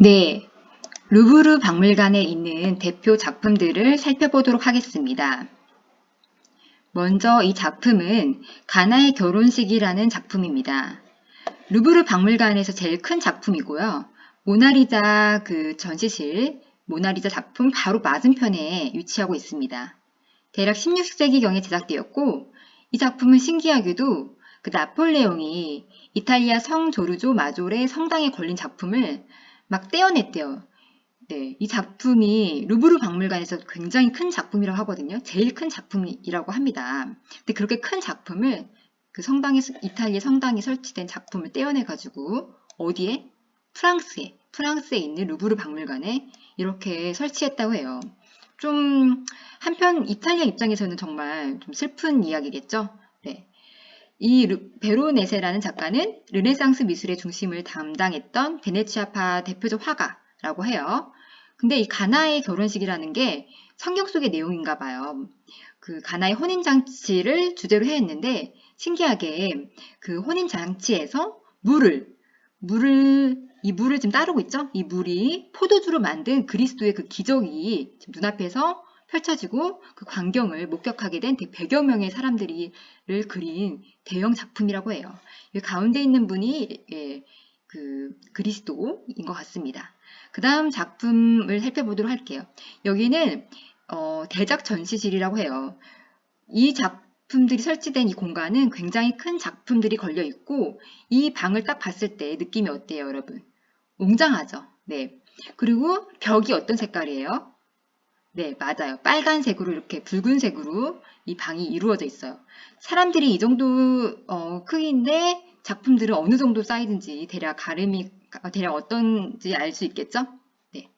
네, 루브르 박물관에 있는 대표 작품들을 살펴보도록 하겠습니다. 먼저 이 작품은 가나의 결혼식이라는 작품입니다. 루브르 박물관에서 제일 큰 작품이고요. 모나리자 전시실, 모나리자 작품 바로 맞은편에 위치하고 있습니다. 대략 16세기경에 제작되었고, 이 작품은 신기하게도 나폴레옹이 이탈리아 성 조르조 마조레 성당에 걸린 작품을 막 떼어냈대요. 네, 이 작품이 루브르 박물관에서 굉장히 큰 작품이라고 하거든요. 제일 큰 작품이라고 합니다. 근데 그렇게 큰 작품을 이탈리아 성당에 설치된 작품을 떼어내가지고 어디에? 프랑스에 있는 루브르 박물관에 이렇게 설치했다고 해요. 좀 한편 이탈리아 입장에서는 정말 좀 슬픈 이야기겠죠. 네. 이 베로네세라는 작가는 르네상스 미술의 중심을 담당했던 베네치아파 대표적 화가라고 해요. 근데 이 가나의 결혼식이라는 게 성경 속의 내용인가 봐요. 가나의 혼인잔치를 주제로 했는데 신기하게 그 혼인잔치에서 이 물을 지금 따르고 있죠? 이 물이 포도주로 만든 그리스도의 그 기적이 지금 눈앞에서 펼쳐지고 그 광경을 목격하게 된 100여 명의 사람들을 그린 대형 작품이라고 해요. 가운데 있는 분이 그리스도인 것 같습니다. 그 다음 작품을 살펴보도록 할게요. 여기는 대작 전시실이라고 해요. 이 작품들이 설치된 이 공간은 굉장히 큰 작품들이 걸려 있고 이 방을 딱 봤을 때 느낌이 어때요, 여러분? 웅장하죠? 네. 그리고 벽이 어떤 색깔이에요? 네, 맞아요. 빨간색으로 이렇게 붉은색으로 이 방이 이루어져 있어요. 사람들이 이 정도 크기인데 작품들은 어느 정도 사이즈인지 대략 어떤지 알 수 있겠죠? 네.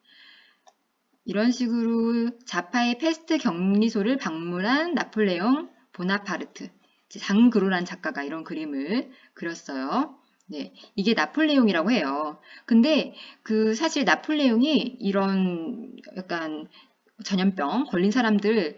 이런 식으로 자파의 페스트 격리소를 방문한 나폴레옹 보나파르트, 장그로란 작가가 이런 그림을 그렸어요. 네, 이게 나폴레옹이라고 해요. 근데 사실 나폴레옹이 이런 약간 전염병 걸린 사람들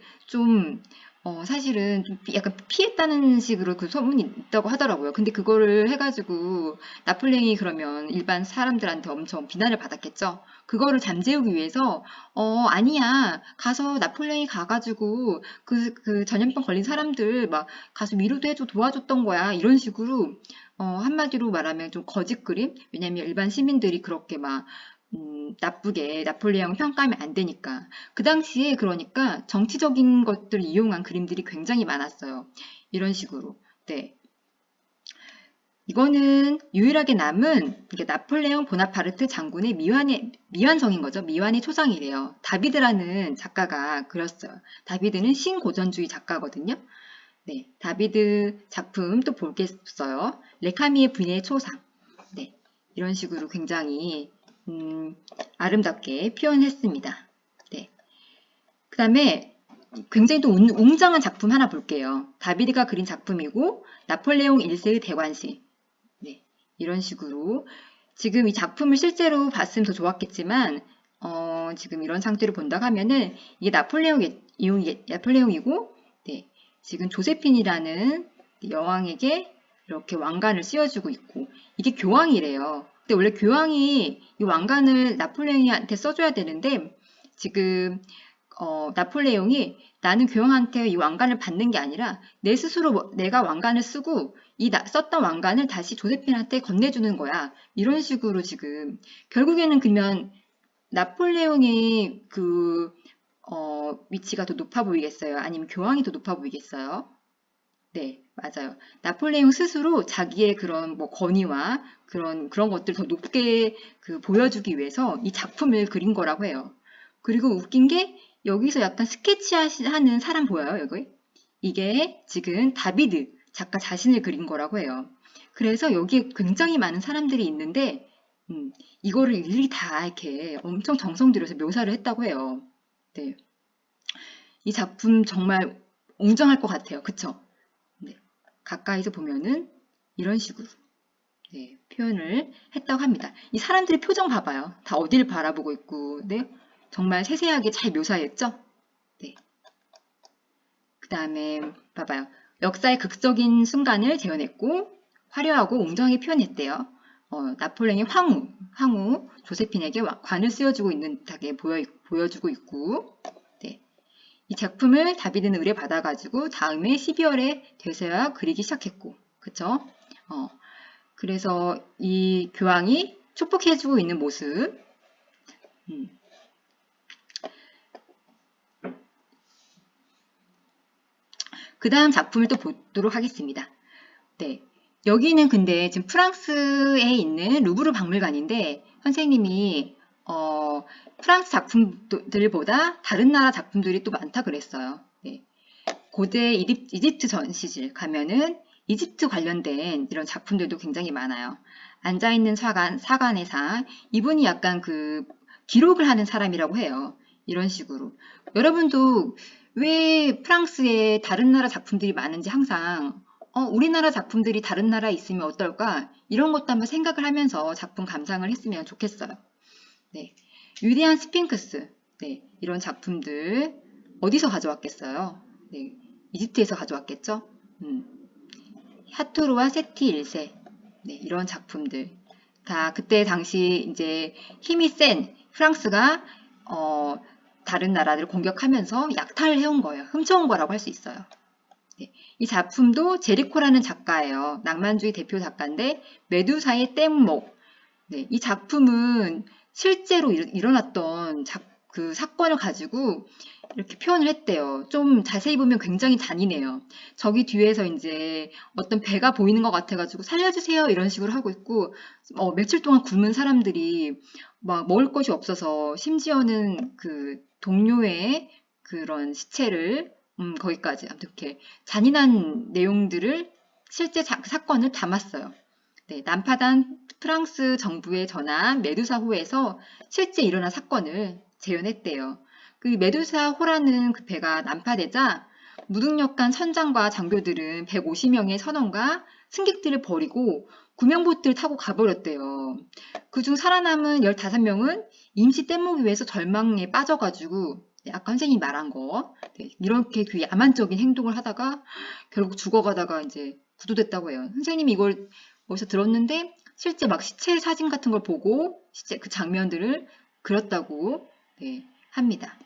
사실은 좀 약간 피했다는 식으로 그 소문이 있다고 하더라고요. 근데 그거를 해가지고 나폴레옹이 그러면 일반 사람들한테 엄청 비난을 받았겠죠. 그거를 잠재우기 위해서 아니야, 가서 나폴레옹이 가가지고 그 전염병 걸린 사람들 막 가서 위로도 해줘 도와줬던 거야, 이런 식으로 한마디로 말하면 좀 거짓 그림. 왜냐면 일반 시민들이 그렇게 막 나쁘게 나폴레옹 평가하면 안 되니까. 그 당시에 그러니까 정치적인 것들을 이용한 그림들이 굉장히 많았어요. 이런 식으로. 네. 이거는 유일하게 남은 나폴레옹 보나파르트 장군의 미완성인 거죠. 미완의 초상이래요. 다비드라는 작가가 그렸어요. 다비드는 신고전주의 작가거든요. 네, 다비드 작품 또 볼겠어요. 레카미의 분의 초상. 네, 이런 식으로 굉장히 아름답게 표현했습니다. 네. 그 다음에 굉장히 또 웅장한 작품 하나 볼게요. 다비드가 그린 작품이고 나폴레옹 1세의 대관식. 네. 이런 식으로 지금 이 작품을 실제로 봤으면 더 좋았겠지만 지금 이런 상태로 본다고 하면은 이게 나폴레옹이고 네. 지금 조세핀이라는 여왕에게 이렇게 왕관을 씌워주고 있고 이게 교황이래요. 근데 원래 교황이 이 왕관을 나폴레옹한테 써줘야 되는데 지금 나폴레옹이 나는 교황한테 이 왕관을 받는 게 아니라 내 스스로 내가 왕관을 쓰고 썼던 왕관을 다시 조세핀한테 건네주는 거야. 이런 식으로 지금 결국에는 그러면 나폴레옹의 위치가 더 높아 보이겠어요? 아니면 교황이 더 높아 보이겠어요? 네, 맞아요. 나폴레옹 스스로 자기의 그런 권위와 그런 것들을 더 높게 보여주기 위해서 이 작품을 그린 거라고 해요. 그리고 웃긴 게 여기서 약간 스케치하는 사람 보여요, 여기? 이게 지금 다비드 작가 자신을 그린 거라고 해요. 그래서 여기에 굉장히 많은 사람들이 있는데 이거를 일일이 다 이렇게 엄청 정성 들여서 묘사를 했다고 해요. 네. 이 작품 정말 웅장할 것 같아요. 그쵸? 네. 가까이서 보면은 이런 식으로 네, 표현을 했다고 합니다. 이 사람들의 표정 봐봐요. 다 어디를 바라보고 있고, 네, 정말 세세하게 잘 묘사했죠? 네. 그 다음에 봐봐요. 역사의 극적인 순간을 재현했고 화려하고 웅장하게 표현했대요. 나폴레옹의 황후, 향후 조세핀에게 관을 씌워주고 있는 듯하게 보여주고 있고, 네. 이 작품을 다비드는 의뢰받아가지고 다음에 12월에 되서야 그리기 시작했고, 그쵸? 그래서 이 교황이 축복해주고 있는 모습, 그 다음 작품을 또 보도록 하겠습니다. 네. 여기는 근데 지금 프랑스에 있는 루브르 박물관인데 선생님이 프랑스 작품들보다 다른 나라 작품들이 또 많다 그랬어요. 네. 고대 이집트 전시실 가면은 이집트 관련된 이런 작품들도 굉장히 많아요. 앉아있는 사관의 상, 이분이 약간 그 기록을 하는 사람이라고 해요. 이런 식으로. 여러분도 왜 프랑스에 다른 나라 작품들이 많은지 항상 우리나라 작품들이 다른 나라에 있으면 어떨까? 이런 것도 한번 생각을 하면서 작품 감상을 했으면 좋겠어요. 네. 위대한 스핑크스. 네. 이런 작품들 어디서 가져왔겠어요? 네. 이집트에서 가져왔겠죠? 하토르와 세티 1세. 네. 이런 작품들. 다 그때 당시 이제 힘이 센 프랑스가 다른 나라들을 공격하면서 약탈을 해온 거예요. 훔쳐온 거라고 할 수 있어요. 네. 이 작품도 제리코라는 작가예요. 낭만주의 대표 작가인데 메두사의 뗏목. 네. 이 작품은 실제로 일어났던 그 사건을 가지고 이렇게 표현을 했대요. 좀 자세히 보면 굉장히 잔인해요. 저기 뒤에서 이제 어떤 배가 보이는 것 같아가지고 살려주세요 이런 식으로 하고 있고 며칠 동안 굶은 사람들이 막 먹을 것이 없어서 심지어는 그 동료의 그런 시체를 거기까지 아무튼 이렇게 잔인한 내용들을 실제 사건을 담았어요. 네, 난파단 프랑스 정부에 전한 메두사호에서 실제 일어난 사건을 재현했대요. 그 메두사호라는 그 배가 난파되자 무능력한 선장과 장교들은 150명의 선원과 승객들을 버리고 구명보트를 타고 가버렸대요. 그중 살아남은 15명은 임시 뗏목 위에서 절망에 빠져가지고 아까 선생님이 말한 거 이렇게 그 야만적인 행동을 하다가 결국 죽어가다가 이제 구조됐다고 해요. 선생님이 이걸 어디서 들었는데 실제 막 시체 사진 같은 걸 보고 실제 그 장면들을 그렸다고 합니다.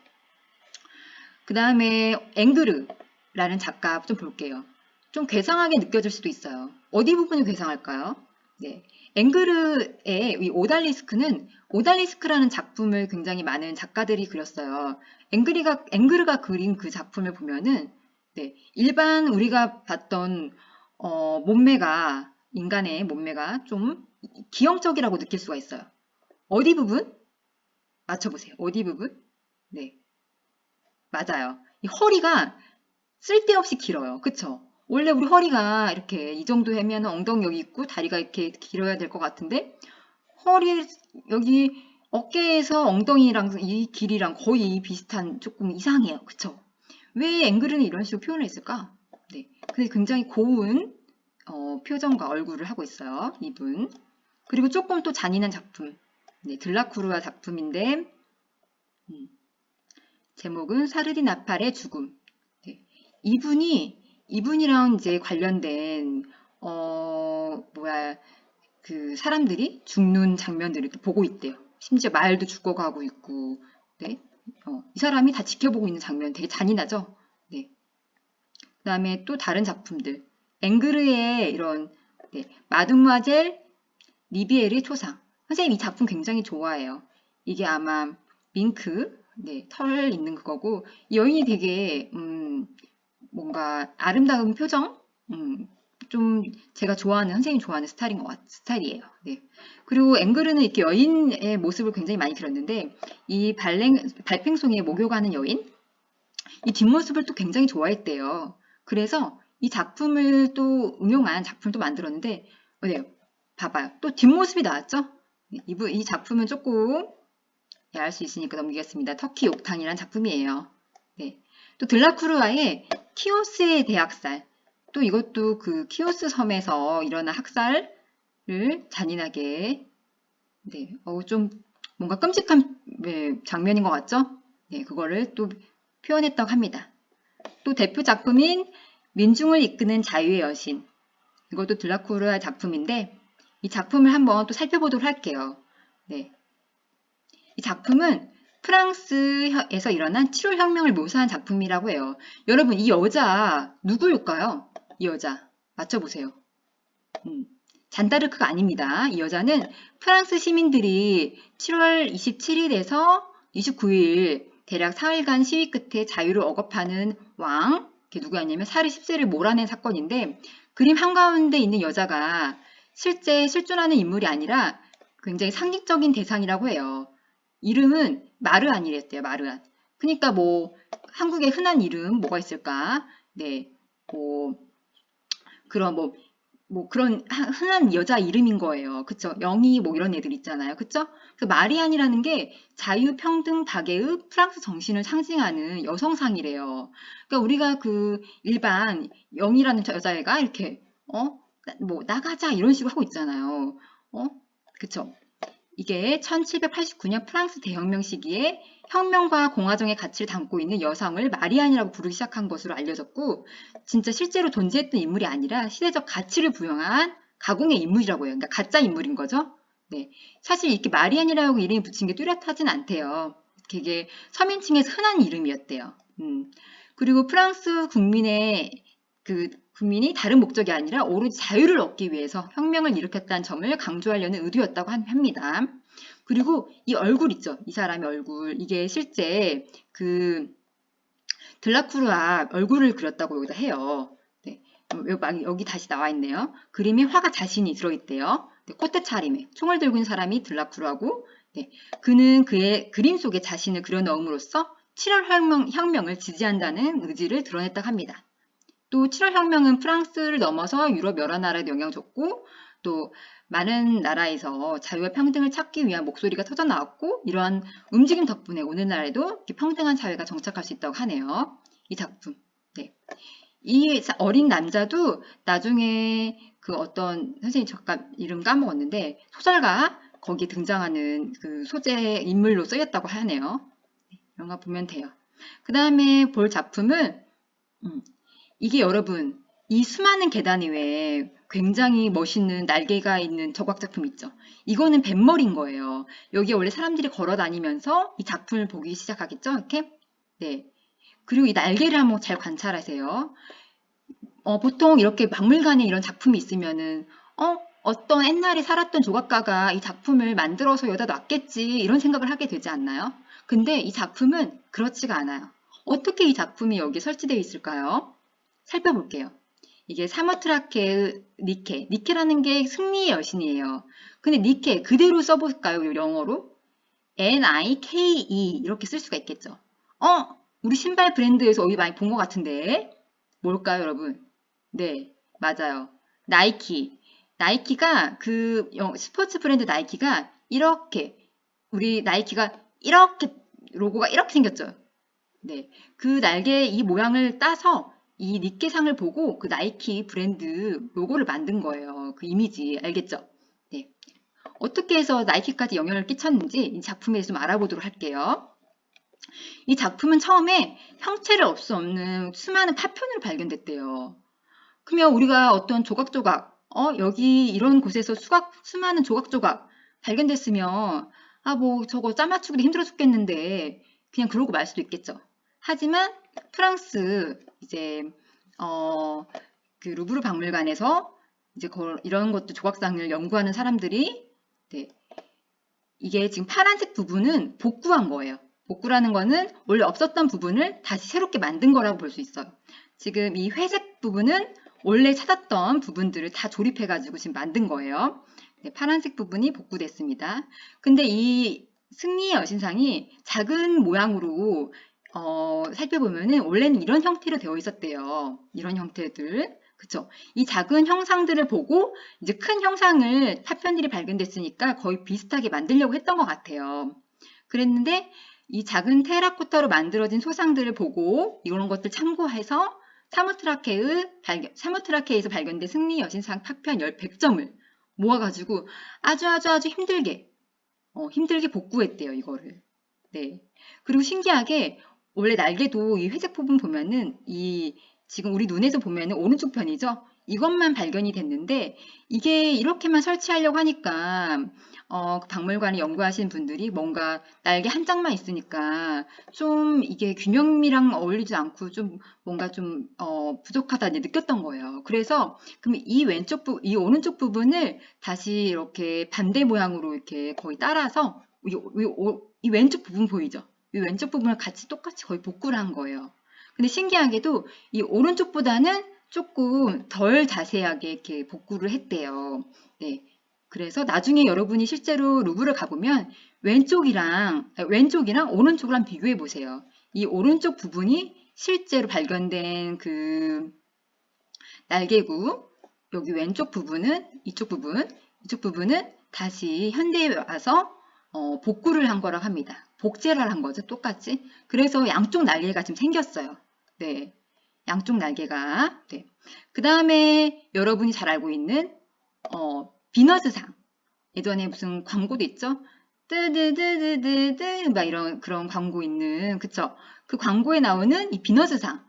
그 다음에 앵그르라는 작가 좀 볼게요. 좀 괴상하게 느껴질 수도 있어요. 어디 부분이 괴상할까요? 네. 앵그르의 이 오달리스크라는 작품을 굉장히 많은 작가들이 그렸어요. 앵그르가 그린 그 작품을 보면은 일반 우리가 봤던 인간의 몸매가 좀 기형적이라고 느낄 수가 있어요. 어디 부분? 맞춰보세요. 어디 부분? 네. 맞아요. 이 허리가 쓸데없이 길어요. 그쵸? 원래 우리 허리가 이렇게 이 정도 되면 엉덩이 여기 있고 다리가 이렇게 길어야 될 것 같은데 허리 여기 어깨에서 엉덩이랑 이 길이랑 거의 비슷한 조금 이상해요. 그쵸? 왜 앵글은 이런 식으로 표현했을까? 네. 근데 굉장히 고운 표정과 얼굴을 하고 있어요. 이분. 그리고 조금 또 잔인한 작품. 네, 들라쿠르아 작품인데 제목은 사르디 나팔의 죽음. 네. 이분이랑 이제 관련된 그 사람들이 죽는 장면들을 또 보고 있대요. 심지어 말도 죽어가고 있고, 네. 이 사람이 다 지켜보고 있는 장면 되게 잔인하죠. 네. 그 다음에 또 다른 작품들. 앵그르의 이런 마드무아젤 리비에르의 초상. 선생님 이 작품 굉장히 좋아해요. 이게 아마 밍크, 털 있는 그거고 이 여인이 되게 뭔가 아름다운 표정, 좀 제가 좋아하는 선생님 좋아하는 스타일이에요. 네. 그리고 앵그르는 이렇게 여인의 모습을 굉장히 많이 그렸는데 이 발팽송이에 목욕하는 여인 이 뒷모습을 또 굉장히 좋아했대요. 그래서 이 작품을 또 응용한 작품도 만들었는데 봐봐요. 또 뒷모습이 나왔죠? 이 작품은 조금 알 수 있으니까 넘기겠습니다. 터키 욕탕이라는 작품이에요. 네. 또 들라쿠르아의 키오스의 대학살. 또 이것도 그 키오스 섬에서 일어난 학살을 잔인하게 좀 뭔가 끔찍한 장면인 것 같죠? 네, 그거를 또 표현했다고 합니다. 또 대표 작품인 민중을 이끄는 자유의 여신. 이것도 들라쿠르아 작품인데 이 작품을 한번 또 살펴보도록 할게요. 네. 이 작품은 프랑스에서 일어난 7월 혁명을 묘사한 작품이라고 해요. 여러분, 이 여자 누구일까요? 이 여자 맞춰보세요. 잔다르크가 아닙니다. 이 여자는 프랑스 시민들이 7월 27일에서 29일 대략 4일간 시위 끝에 자유를 억압하는 왕, 누구였냐면 사르 10세를 몰아낸 사건인데, 그림 한가운데 있는 여자가 실제 실존하는 인물이 아니라 굉장히 상징적인 대상이라고 해요. 이름은 마르안이랬대요. 마르안. 그러니까 뭐 한국의 흔한 이름 뭐가 있을까? 네, 뭐 그런 뭐 그런 흔한 여자 이름인 거예요. 그쵸? 영희 뭐 이런 애들 있잖아요. 그쵸? 그 마리안이라는 게 자유, 평등, 다계의 프랑스 정신을 상징하는 여성상이래요. 그러니까 우리가 그 일반 영희라는 여자애가 이렇게 뭐 나가자 이런 식으로 하고 있잖아요. 그쵸? 이게 1789년 프랑스 대혁명 시기에 혁명과 공화정의 가치를 담고 있는 여성을 마리안이라고 부르기 시작한 것으로 알려졌고, 진짜 실제로 존재했던 인물이 아니라 시대적 가치를 부여한 가공의 인물이라고 해요. 그러니까 가짜 인물인 거죠. 네. 사실 이렇게 마리안이라고 이름이 붙인 게 뚜렷하진 않대요. 되게 서민층에서 흔한 이름이었대요. 그리고 프랑스 국민이 다른 목적이 아니라 오로지 자유를 얻기 위해서 혁명을 일으켰다는 점을 강조하려는 의도였다고 합니다. 그리고 이 얼굴 있죠? 이 사람의 얼굴. 이게 실제 그 들라크루아 얼굴을 그렸다고 여기다 해요. 네. 여기 다시 나와 있네요. 그림에 화가 자신이 들어있대요. 네, 코트 차림에 총을 들고 있는 사람이 들라크루아고, 네. 그는 그의 그림 속에 자신을 그려넣음으로써 7월 혁명을 지지한다는 의지를 드러냈다고 합니다. 또 7월 혁명은 프랑스를 넘어서 유럽 여러 나라에 영향을 줬고, 또 많은 나라에서 자유와 평등을 찾기 위한 목소리가 터져 나왔고, 이러한 움직임 덕분에 오늘날에도 평등한 사회가 정착할 수 있다고 하네요. 이 작품. 네. 이 어린 남자도 나중에 그 어떤 선생님 잠깐 이름 까먹었는데 소설가 거기에 등장하는 그 소재 인물로 쓰였다고 하네요. 이런 거 보면 돼요. 그 다음에 볼 작품은 이게 여러분, 이 수많은 계단 위에 굉장히 멋있는 날개가 있는 조각 작품 있죠. 이거는 뱃머리인 거예요. 여기에 원래 사람들이 걸어 다니면서 이 작품을 보기 시작하겠죠. 이렇게. 네. 그리고 이 날개를 한번 잘 관찰하세요. 보통 이렇게 박물관에 이런 작품이 있으면은 어떤 옛날에 살았던 조각가가 이 작품을 만들어서 여기다 놨겠지 이런 생각을 하게 되지 않나요? 근데 이 작품은 그렇지가 않아요. 어떻게 이 작품이 여기에 설치되어 있을까요? 살펴볼게요. 이게 사모트라케의 니케라는 게 승리의 여신이에요. 근데 니케 그대로 써볼까요? 영어로? Nike 이렇게 쓸 수가 있겠죠. 우리 신발 브랜드에서 어디 많이 본 것 같은데 뭘까요, 여러분? 네, 맞아요. 나이키. 나이키가 스포츠 브랜드 나이키가 이렇게 우리 나이키가 이렇게 로고가 이렇게 생겼죠. 네, 그 날개 이 모양을 따서 이 니케상을 보고 그 나이키 브랜드 로고를 만든 거예요. 그 이미지 알겠죠? 네. 어떻게 해서 나이키까지 영향을 끼쳤는지 이 작품에 대해서 좀 알아보도록 할게요. 이 작품은 처음에 형체를 알 수 없는 수많은 파편으로 발견됐대요. 그러면 우리가 어떤 조각조각, 여기 이런 곳에서 수많은 조각조각 발견됐으면, 뭐 저거 짜맞추기도 힘들어 죽겠는데, 그냥 그러고 말 수도 있겠죠. 하지만 프랑스, 이제, 그 루브르 박물관에서 이제 이런 것도 조각상을 연구하는 사람들이, 네, 이게 지금 파란색 부분은 복구한 거예요. 복구라는 거는 원래 없었던 부분을 다시 새롭게 만든 거라고 볼 수 있어요. 지금 이 회색 부분은 원래 찾았던 부분들을 다 조립해가지고 지금 만든 거예요. 네, 파란색 부분이 복구됐습니다. 근데 이 승리의 여신상이 작은 모양으로 살펴보면은 원래는 이런 형태로 되어 있었대요. 이런 형태들. 그쵸? 이 작은 형상들을 보고 이제 큰 형상을 파편들이 발견됐으니까 거의 비슷하게 만들려고 했던 것 같아요. 그랬는데 이 작은 테라코타로 만들어진 소상들을 보고 이런 것들 참고해서 사모트라케에서 발견된 승리 여신상 파편 100점을 모아가지고 아주 힘들게 복구했대요, 이거를. 네. 그리고 신기하게 원래 날개도 이 회색 부분 보면은 지금 우리 눈에서 보면은 오른쪽 편이죠? 이것만 발견이 됐는데 이게 이렇게만 설치하려고 하니까 그 박물관에 연구하시는 분들이 뭔가 날개 한 짝만 있으니까 좀 이게 균형이랑 어울리지 않고 좀 뭔가 좀 부족하다 이제 느꼈던 거예요. 그래서 그럼 이 오른쪽 부분을 다시 이렇게 반대 모양으로 이렇게 거의 따라서 이 왼쪽 부분 보이죠? 이 왼쪽 부분을 같이 똑같이 거의 복구를 한 거예요. 근데 신기하게도 이 오른쪽보다는 조금 덜 자세하게 이렇게 복구를 했대요. 네. 그래서 나중에 여러분이 실제로 루브르 가보면 왼쪽이랑 오른쪽이랑 비교해 보세요. 이 오른쪽 부분이 실제로 발견된 그 날개구, 여기 왼쪽 부분은 이쪽 부분은 다시 현대에 와서 복구를 한 거라고 합니다. 복제를 한 거죠, 똑같이. 그래서 양쪽 날개가 지금 생겼어요. 네, 양쪽 날개가. 네. 그 다음에 여러분이 잘 알고 있는 비너스상. 예전에 무슨 광고도 있죠? 뜨드드드드드 막 이런 그런 광고 있는 그쵸? 그 광고에 나오는 이 비너스상.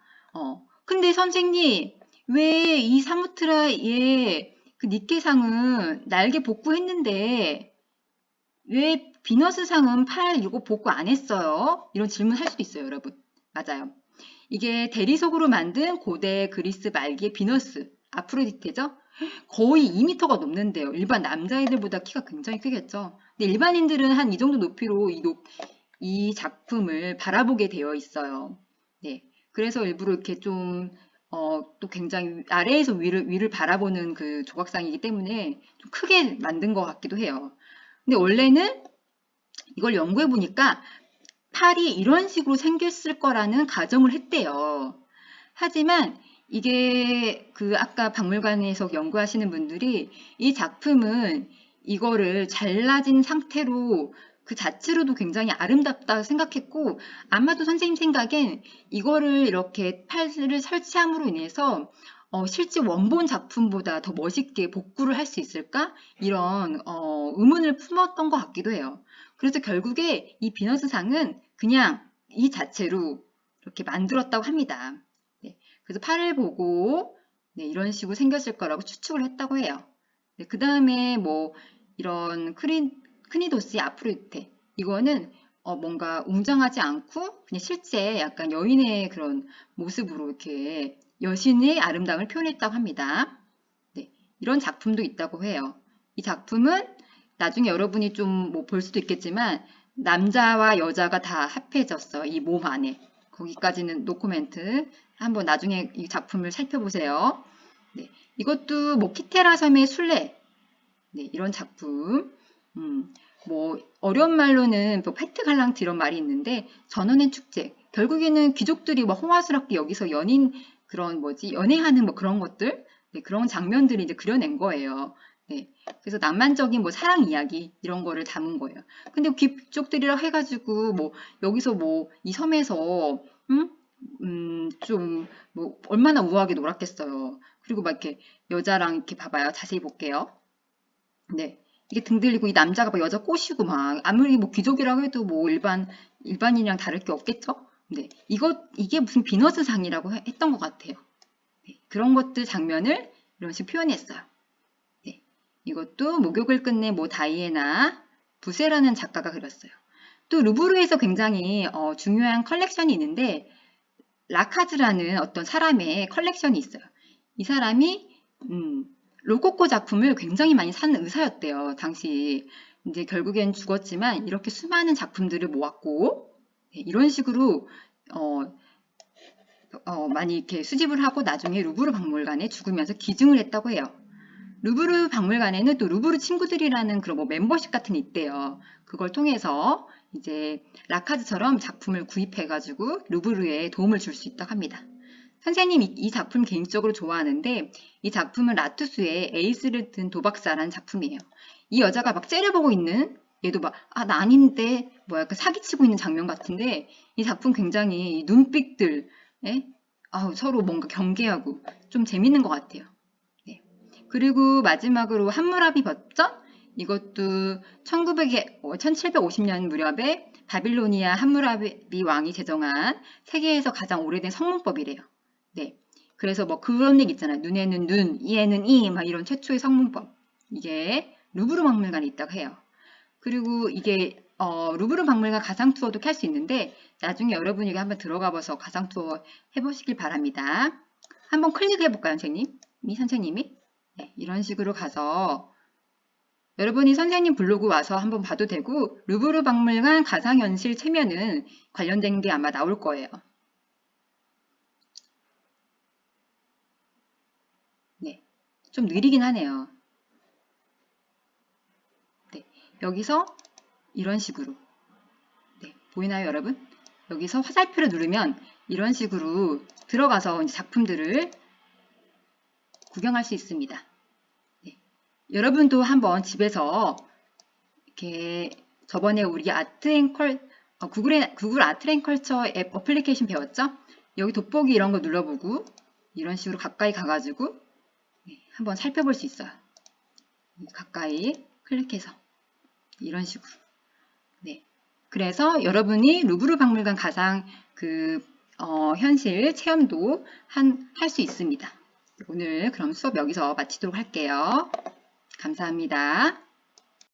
근데 선생님 왜 이 사무트라의 그 니케상은 날개 복구했는데 왜 비너스상은 팔 이거 복구 안 했어요? 이런 질문 할 수도 있어요, 여러분. 맞아요. 이게 대리석으로 만든 고대 그리스 말기의 비너스, 아프로디테죠? 거의 2m가 넘는데요. 일반 남자애들보다 키가 굉장히 크겠죠. 근데 일반인들은 한 이 정도 높이로 이 작품을 바라보게 되어 있어요. 네. 그래서 일부러 이렇게 좀, 또 굉장히 아래에서 위를 바라보는 그 조각상이기 때문에 좀 크게 만든 것 같기도 해요. 근데 원래는 이걸 연구해 보니까 팔이 이런 식으로 생겼을 거라는 가정을 했대요. 하지만 이게 그 아까 박물관에서 연구하시는 분들이 이 작품은 이거를 잘라진 상태로 그 자체로도 굉장히 아름답다 생각했고 아마도 선생님 생각엔 이거를 이렇게 팔을 설치함으로 인해서 실제 원본 작품보다 더 멋있게 복구를 할 수 있을까? 이런 의문을 품었던 것 같기도 해요. 그래서 결국에 이 비너스상은 그냥 이 자체로 이렇게 만들었다고 합니다. 네, 그래서 팔을 보고 네, 이런 식으로 생겼을 거라고 추측을 했다고 해요. 네, 그 다음에 뭐 이런 크니도스의 아프로디테 이거는 뭔가 웅장하지 않고 그냥 실제 약간 여인의 그런 모습으로 이렇게 여신의 아름다움을 표현했다고 합니다. 네, 이런 작품도 있다고 해요. 이 작품은 나중에 여러분이 좀 뭐 볼 수도 있겠지만 남자와 여자가 다 합해졌어요. 이 몸 안에. 거기까지는 노코멘트. 한번 나중에 이 작품을 살펴보세요. 네, 이것도 뭐 키테라 섬의 순례. 네, 이런 작품. 뭐 어려운 말로는 뭐 페트갈랑트 이런 말이 있는데 전원의 축제. 결국에는 귀족들이 뭐 호화스럽게 여기서 연인 그런 뭐지 연애하는 뭐 그런 것들, 네, 그런 장면들을 이제 그려낸 거예요. 네, 그래서 낭만적인 뭐 사랑 이야기 이런 거를 담은 거예요. 근데 귀족들이라 해가지고 뭐 여기서 뭐 이 섬에서 좀 뭐 얼마나 우아하게 놀았겠어요. 그리고 막 이렇게 여자랑 이렇게 봐봐요. 자세히 볼게요. 네. 이게 등 들리고 이 남자가 막 여자 꼬시고 막 아무리 뭐 귀족이라고 해도 뭐 일반인이랑 다를 게 없겠죠? 네. 이게 무슨 비너스상이라고 했던 것 같아요. 네. 그런 것들 장면을 이런 식으로 표현했어요. 네. 이것도 목욕을 끝낸 뭐 다이애나 부세라는 작가가 그렸어요. 또 루브르에서 굉장히 중요한 컬렉션이 있는데 라카즈라는 어떤 사람의 컬렉션이 있어요. 이 사람이 로코코 작품을 굉장히 많이 산 의사였대요. 당시 이제 결국엔 죽었지만 이렇게 수많은 작품들을 모았고 네, 이런 식으로 많이 이렇게 수집을 하고 나중에 루브르 박물관에 죽으면서 기증을 했다고 해요. 루브르 박물관에는 또 루브르 친구들이라는 그런 뭐 멤버십 같은 게 있대요. 그걸 통해서 이제 라카즈처럼 작품을 구입해가지고 루브르에 도움을 줄 수 있다고 합니다. 선생님 이 작품 개인적으로 좋아하는데 이 작품은 라투스의 에이스를 든 도박사라는 작품이에요. 이 여자가 막 째려보고 있는 얘도 막 나 아닌데 뭐 약간 사기치고 있는 장면 같은데 이 작품 굉장히 이 눈빛들 서로 뭔가 경계하고 좀 재밌는 것 같아요. 네. 그리고 마지막으로 함무라비 버전 이것도 1750년 무렵에 바빌로니아 함무라비 왕이 제정한 세계에서 가장 오래된 성문법이래요. 네. 그래서 뭐 그런 얘기 있잖아요. 눈에는 눈, 이에는 이, 막 이런 최초의 성문법. 이게 루브르 박물관에 있다고 해요. 그리고 이게 루브르 박물관 가상 투어도 할 수 있는데 나중에 여러분이 여기 한번 들어가 봐서 가상 투어 해보시길 바랍니다. 한번 클릭해 볼까요, 선생님이? 네, 이런 식으로 가서 여러분이 선생님 블로그 와서 한번 봐도 되고 루브르 박물관 가상현실 치면은 관련된 게 아마 나올 거예요. 네, 좀 느리긴 하네요. 네, 여기서 이런 식으로 네, 보이나요, 여러분? 여기서 화살표를 누르면 이런 식으로 들어가서 이제 작품들을 구경할 수 있습니다. 네, 여러분도 한번 집에서 이렇게 저번에 우리 구글 아트앤컬처 앱 어플리케이션 배웠죠? 여기 돋보기 이런 거 눌러보고 이런 식으로 가까이 가가지고 한번 살펴볼 수 있어요. 가까이 클릭해서 이런 식으로. 네. 그래서 여러분이 루브르 박물관 가상 현실 체험도 할 수 있습니다. 오늘 그럼 수업 여기서 마치도록 할게요. 감사합니다.